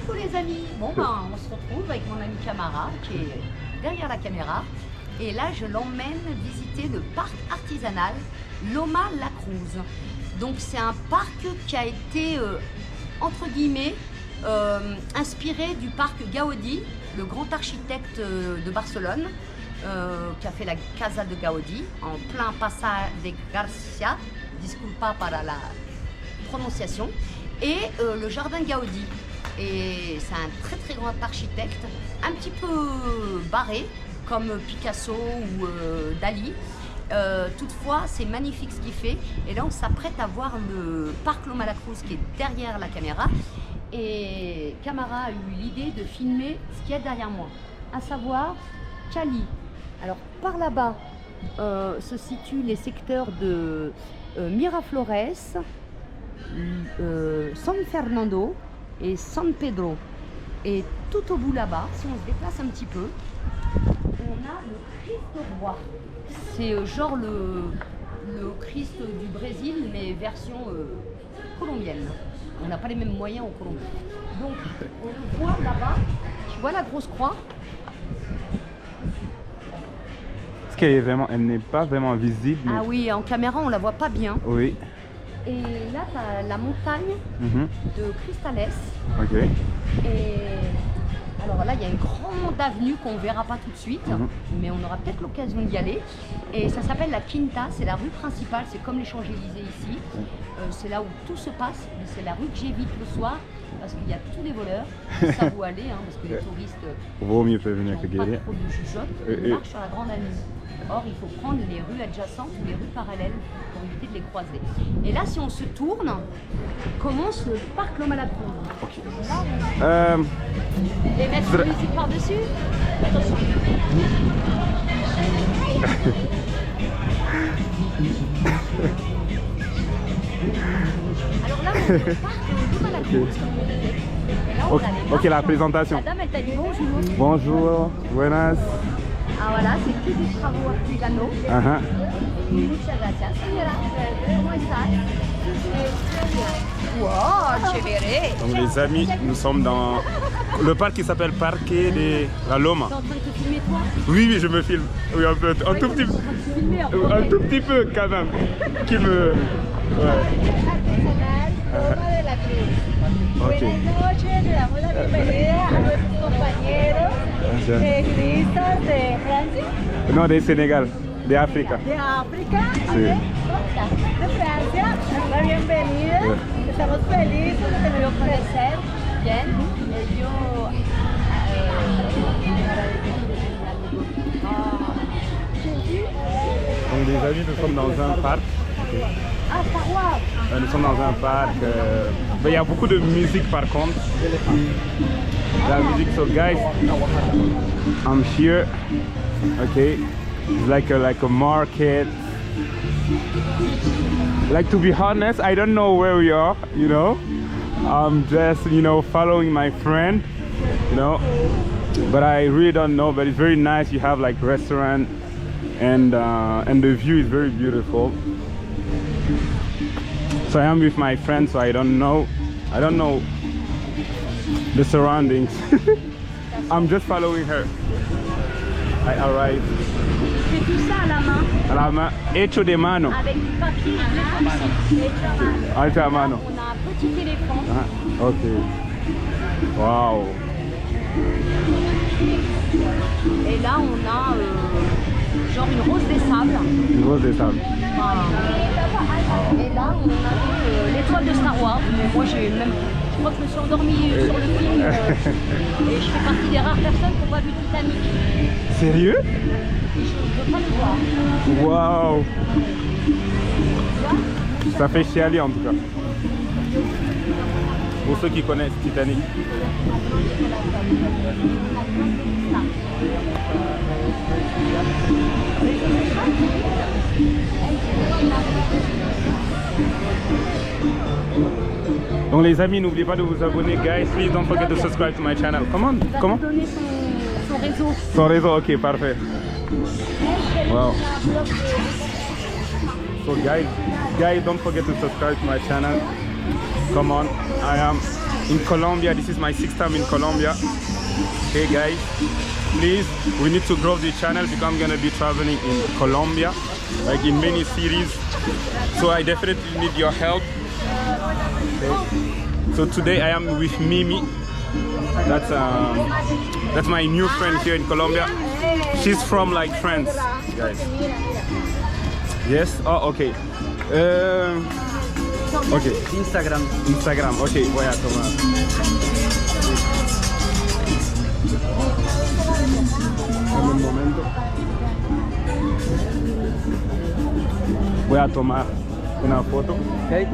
coucou les amis. Bon ben on se retrouve avec mon ami Camara qui est derrière la caméra. Et là je l'emmène visiter le parc artisanal Loma La Cruz. Donc c'est un parc qui a été entre guillemets inspiré du parc Gaudi, le grand architecte de Barcelone, qui a fait la Casa de Gaudi en plein Passage de Garcia, disculpa para la prononciation, et le jardin Gaudi. Et c'est un très très grand architecte, un petit peu barré comme Picasso ou Dali. Toutefois, c'est magnifique ce qu'il fait. Et là, on s'apprête à voir le parc Loma La Cruz qui est derrière la caméra. Et Camara a eu l'idée de filmer ce qu'il y a derrière moi, à savoir Cali. Alors, par là-bas se situent les secteurs de Miraflores, San Fernando et San Pedro. Et tout au bout là-bas, si on se déplace un petit peu, on a le Christ roi. C'est genre le Christ du Brésil, mais version colombienne. On n'a pas les mêmes moyens en Colombie. Donc, on le voit là-bas. Tu vois la grosse croix? Est-ce qu'elle est vraiment, elle n'est pas vraiment visible? Mais... Ah oui, en caméra, on la voit pas bien. Oui. Et là, tu as la montagne de Cristales. Ok. Et alors là, il y a une grande avenue qu'on ne verra pas tout de suite, mais on aura peut-être l'occasion d'y aller. Et ça s'appelle la Quinta, c'est la rue principale, c'est comme les Champs-Élysées ici. C'est là où tout se passe, mais c'est la rue que j'évite le soir, parce qu'il y a tous les voleurs. Ça vaut aller, hein, parce que les touristes vaut mieux prévenir que guérir. Pas trop de jugeote, marchent sur la grande avenue. Or, il faut prendre les rues adjacentes ou les rues parallèles pour éviter de les croiser. Et là, si on se tourne, commence le parc Loma La Cruz. Ok. Les mettre la musique par-dessus. Attention. Alors là, on est au parc Loma La Cruz, comme on disait. Et là, on a les Ok, la présentation. La dame, elle t'a dit bonjour. Bonjour, buenas. Ah voilà, c'est que des travaux artisanaux. Muchas gracias, señora. ¿Cómo estás? Wow, chévere. Donc les amis, nous sommes dans le parc qui s'appelle Parque de la Loma. T'es en train de te filmer toi? Oui, oui, je me filme. Oui, un peu, un tout petit peu. Un tout petit peu quand même. Qui me... Ouais. Loma de la Cruz. Ok. Buenas noches, le damos la bienvenida a nuestros compañeros turistas de Francia, Non, de Sénégal, de África. de África, Sí. de Francia. La bienvenida. Estamos felices de tenerlo conocer. Bien. Et yo, Donc les amis, nous sommes dans un parc. Ah, Star Wars. Nous sommes dans un parc. Mais il y a beaucoup de musique par contre. La musique, so guys, I'm here. Okay, it's like a market. Like, to be honest, I don't know where we are. You know, I'm just following my friend. You know, but I really don't know. But it's very nice. You have like restaurant, and the view is very beautiful. So I am with my friend, so I don't know the surroundings. I'm just following her. I arrived. C'est tout ça à la main. A la main, hecho de mano. Avec du papier, je l'ai comme Hecho a mano. On a un petit éléphant. Ah, ok. Wow. Et là, on a genre une rose des sables. Une rose des sables. Et là, on a l'étoile de Star Wars. Mais moi, je crois que je me suis endormie sur le film. Et je fais partie des rares personnes qui n'ont pas vu Titanic. Sérieux? Et je ne veux pas le voir. Wow. Ça fait chialer en tout cas. Pour ceux qui connaissent Titanic. Donc les amis, n'oubliez pas de vous abonner, guys. Please don't forget to subscribe to my channel. Comment? Comment? Donner son réseau. Son réseau, ok, parfait. Wow. So guys, don't forget to subscribe to my channel. Come on, I am in Colombia. This is my 6th time in Colombia. Hey guys, please, we need to grow the channel because I'm gonna be traveling in Colombia, like in many cities. So I definitely need your help. Okay. So today I am with Mimi. That's my new friend here in Colombia. She's from like France, guys. Yes? Oh, okay. Okay. Instagram, ok, voy a tomar. Un momento. Voy a tomar una foto, ok.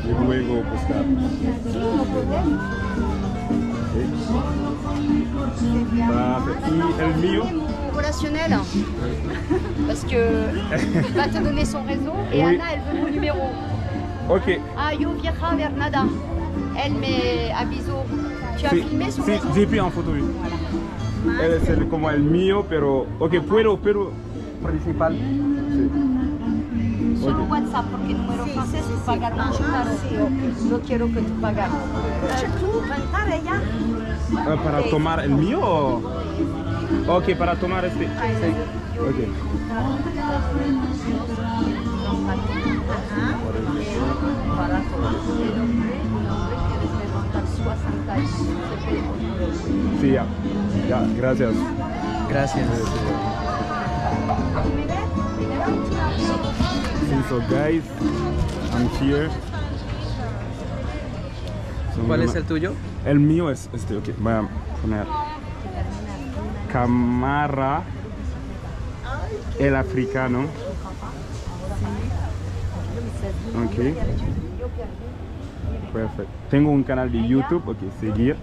Y luego postar. Y el mío. Relationnel. Parce que il va te donner son réseau et Oui. Anna elle veut mon numéro. Ok. Ah yo viaja Bernada. Elle me avisó. Tu as Sí, filmé son sí, réseau? sí, pide en foto, oui. Es como el mío, pero... Ok, pero principal. Sí. Solo WhatsApp porque número francés es pagar mucho caro. No quiero que tú pagas. ¿Tú rentar ella? ¿Para tomar el mío o...? Ok, para tomar este. Sí. Ok. Sí, ya. Ya, gracias. Gracias. So guys, I'm here. So, ¿Cuál es el tuyo? El mío es este, ok. Voy a poner Camara el africano. Ok. Perfecto. Tengo un canal de YouTube, ok, seguir.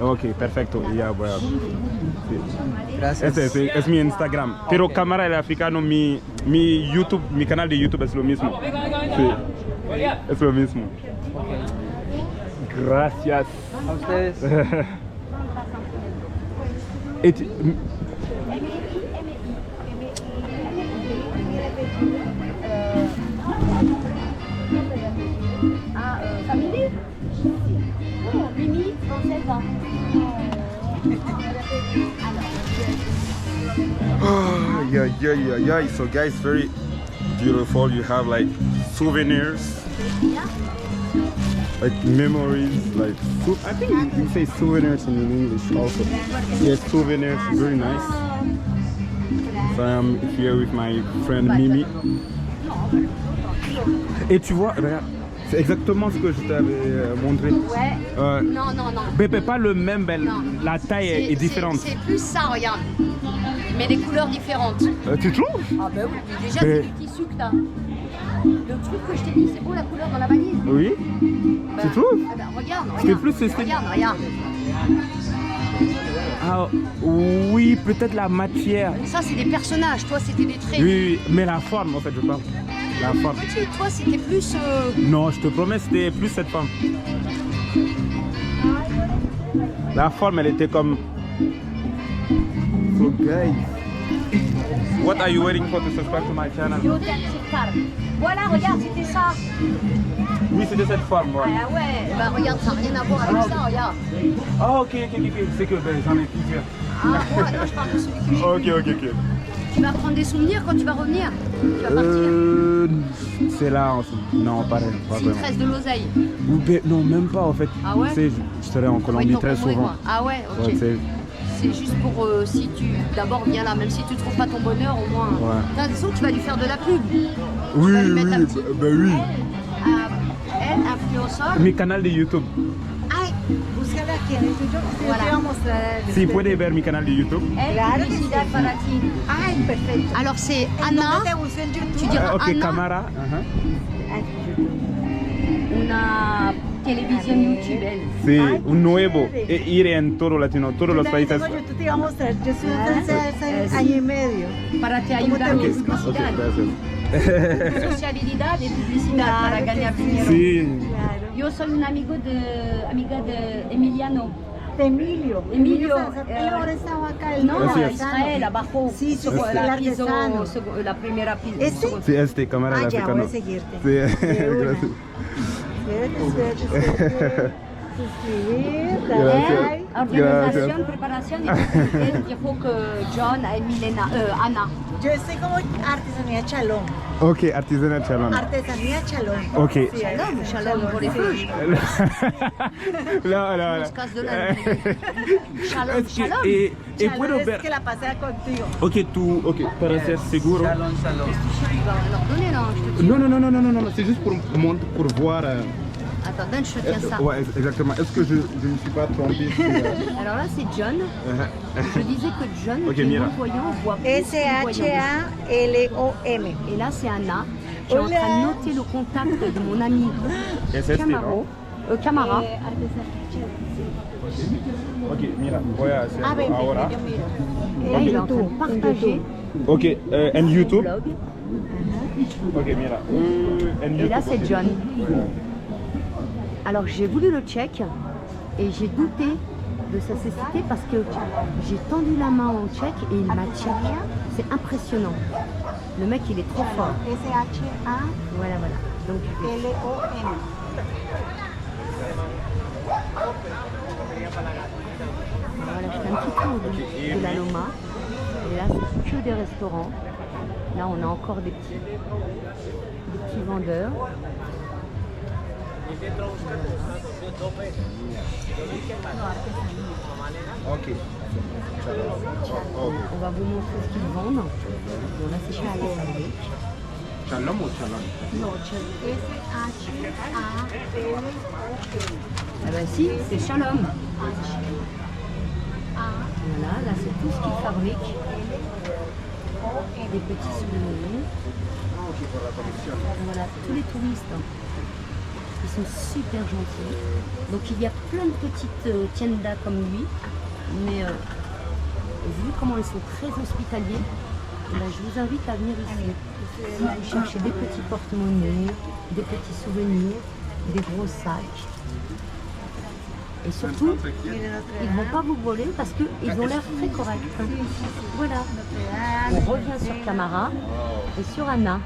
Ok, perfecto. Ya voy a... sí. Gracias. Este es mi Instagram. Pero Camara el africano, mi YouTube, mi canal de YouTube es lo mismo. Sí. Es lo mismo. Gracias. A ustedes. Famille? Oh, Mimi, 37 ans. Yeah. So guys, very beautiful. You have like souvenirs, like memories, like I think you say souvenirs in English also. Yes, souvenirs, very nice. So I'm here with my friend Mimi. Et tu vois, regarde, c'est exactement ce que je t'avais montré. Ouais. Non. Mais pas le même, Non. la taille est différente. C'est plus ça, regarde. Mais des couleurs différentes. Tu trouves? Ah bah oui, déjà Mais- c'est du tissu que t'as. Le truc que je t'ai dit, c'est beau la couleur dans la valise. Oui. Bah, Tu trouves? ah bah, regarde. C'est plus c'est- Regarde. Ah oui, peut-être la matière. Ça c'est des personnages, toi c'était des traits. Oui, mais la forme en fait, je parle. La forme. Petit, toi c'était plus... Non, je te promets, c'était plus cette forme. La forme, elle était comme... So guys, what are you waiting for to subscribe to my channel? Yo t'acceptar. Voilà, regarde, c'était ça. Oui, c'était cette forme, ouais. Ah ouais, bah regarde, ça n'a rien à voir avec ça, regarde. Ah ok, c'est que ben, j'en ai plusieurs. Ah, moi je parle de celui que j'ai. Ok. Tu vas prendre des souvenirs quand tu vas revenir. Tu vas partir. C'est là en ce... Non, pas S'il vraiment. te reste de l'oseille. Non, même pas en fait. Ah ouais? Tu sais, je serai en Colombie Oui, très t'en souvent. quoi. Ah ouais, ok. Ouais, tu sais, C'est juste pour si tu d'abord viens là, même si tu trouves pas ton bonheur, au moins. Ouais. T'as l'impression que tu vas lui faire de la pub. oui, vas lui mettre un petit- bah oui. Elle, influenceur. Mi canal de YouTube. Ay, Búscala aquí en el tuyo. Yo Voilà. te voy a mostrar. Si puede ver mi canal de YouTube. elle, Claro que publicidad sí. para ti. Ay, perfecto. Alors c'est ¿En Anna, dónde te busco en YouTube? tu diras Ok, Anna, Camara. Ajá. una televisión YouTube. Elle. Sí, Ay, un nuevo. chévere. Ir en todo latino, todos los También países. tengo YouTube, te iba a mostrar. Yo estuve en Francia hace año y medio. Para te ¿Cómo ayudar te en busco? Ok, publicidad. gracias. Sociabilidad y publicidad Claro para que ganar sí. dinero. Sí. Claro. Yo soy amiga de Emiliano. De Emilio. Emilio, Él ahora estaba acá. El No, Así es. Israel, abajo. Sí, su Este. el artesano. La primera piso. ¿Este? Sí, Cámara Ah, del ya, Africano. voy a seguirte. Sí, De una. gracias. Suscribir, Gracias. like. Organización, preparación y él dijo que John et Milena, Anna. Yo estoy como artesanía chalón. Ok, artisanal chalon. Artesanía chalón. Ok. Sí, Shalom pour les feux. No, no, On no. se casse de la Shalom, Es que, shalom. puedo es ver. que la pasea contigo. Ok, para ser seguro. Shalom, shalom. Tu vas leur donner, non, je te dis. Non, non, non, non, non, non, non, c'est juste pour voir. Attends, donne, je te tiens ça. Ouais, exactement. Est-ce que je ne me suis pas trompé sur, Alors là, c'est John. Je disais que John, Ok, qui est mira. non-voyant, voit plus que voyant. SHALOM. Et là, c'est Anna, qui est en Hola. train de noter le contact de mon ami Es este, Camaro, Camara. Ok, mira, voy a hacerlo Ah, ven, ahora. yo miro. Et là, il est en train de partager Ok, en le YouTube. blog. Ok, mira. En Et là, YouTube, c'est ok. John. Alors, j'ai voulu le check et j'ai douté de sa cécité parce que j'ai tendu la main en check et il m'a check. C'est impressionnant. Le mec, il est trop fort. SHALOM. Voilà, voilà. Donc, voilà, je fais un petit tour de la Loma. Et là, c'est que des restaurants. Là, on a encore des petits vendeurs. Ok. On va vous montrer ce qu'ils vendent. Bon, là, c'est Shalom. Shalom ou shalom? Ah ben si, c'est Shalom. Voilà, là, c'est tout ce qu'ils fabriquent. Des petits souvenirs. Voilà, tous les touristes. Ils sont super gentils. Donc il y a plein de petites tiendas comme lui. Mais vu comment ils sont très hospitaliers, ben, je vous invite à venir ici. Si vous cherchez des petits porte-monnaies, des petits souvenirs, des gros sacs. Et surtout, ils ne vont pas vous voler parce qu'ils ont l'air très corrects. Voilà. On revient sur Camara et sur Anna.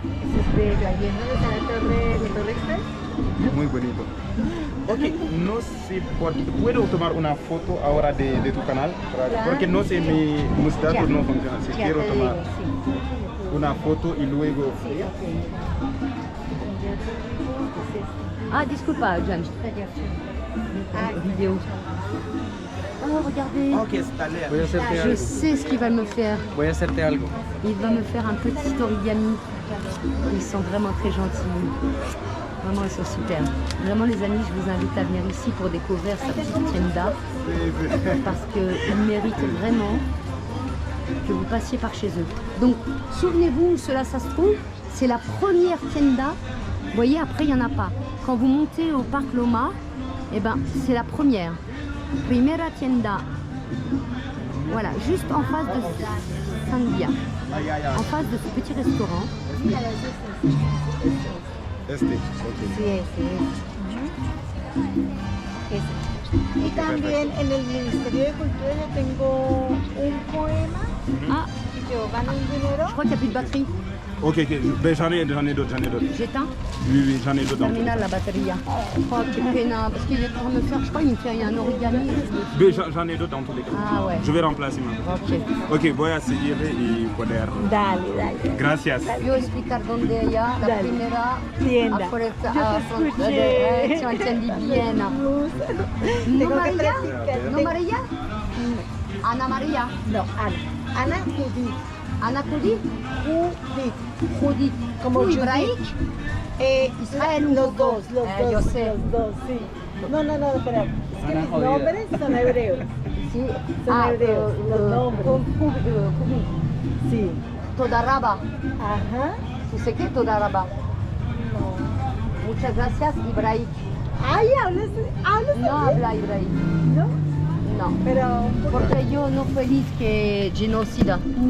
Muy bonito. Ok, no sé, ¿puedo tomar una foto ahora de tu canal? Porque no sé, mis datos no funcionan. Si quiero tomar una foto y luego... Ah, disculpa, John. Vidéo. Oh, regardez. Voy a hacerte Je algo. sais ce qu'il va me faire. Voy a hacerte algo. Il va me faire un petit origami. Ils sont vraiment très gentils. Vraiment, ils sont super. Vraiment, les amis, je vous invite à venir ici pour découvrir sa petite tienda. Parce qu'ils méritent vraiment que vous passiez par chez eux. Donc, souvenez-vous où cela ça se trouve. C'est la première tienda. Vous voyez, après, il n'y en a pas. Quand vous montez au parc Loma, eh ben, c'est la première. Primera tienda. Voilà, juste en face de Sandia. En face de ce petit restaurant. Este, ok. Sí, ese es. Y también en el Ministerio de Cultura yo tengo un poema Ah, y yo gano un dinero. je crois qu'il n'y a plus de batterie. Ok, ok. Ben, j'en ai d'autres. J'éteins. Oui, oui, j'en ai d'autres. Terminal la batterie. Oh, quel pena. Parce qu'il est en train de me faire, je crois, il me fait un origami. Ben, j'en ai d'autres dans tous les cas. Ah ouais. Je vais remplacer maintenant. Ok. Ok, voy a seguir y poder. Dale, dale. Gracias. Yo explicar dónde ella, la Dale. primera Tienda. afuera, Yo te escuché. tu entendí bien. ¿No Tengo que María? practicar. ¿No María? Ana María. No, Ana. Ana Judith. Ana Judith. Judith. Judith. Como Tú, Judith. Ibrahik. Israel, un los poco. dos, los dos. Yo sé. Los dos, sí. No, espera. Es que Ana mis jodida. nombres son hebreos. Sí. Son hebreos, los nombres. Sí. Todaraba. Ajá. ¿Tú sé qué? Todaraba. Muchas gracias, Ibrahik. Ay, hablas No también? habla Ibrahik. ¿No? No. Pero Porque yo no feliz que genocida. no.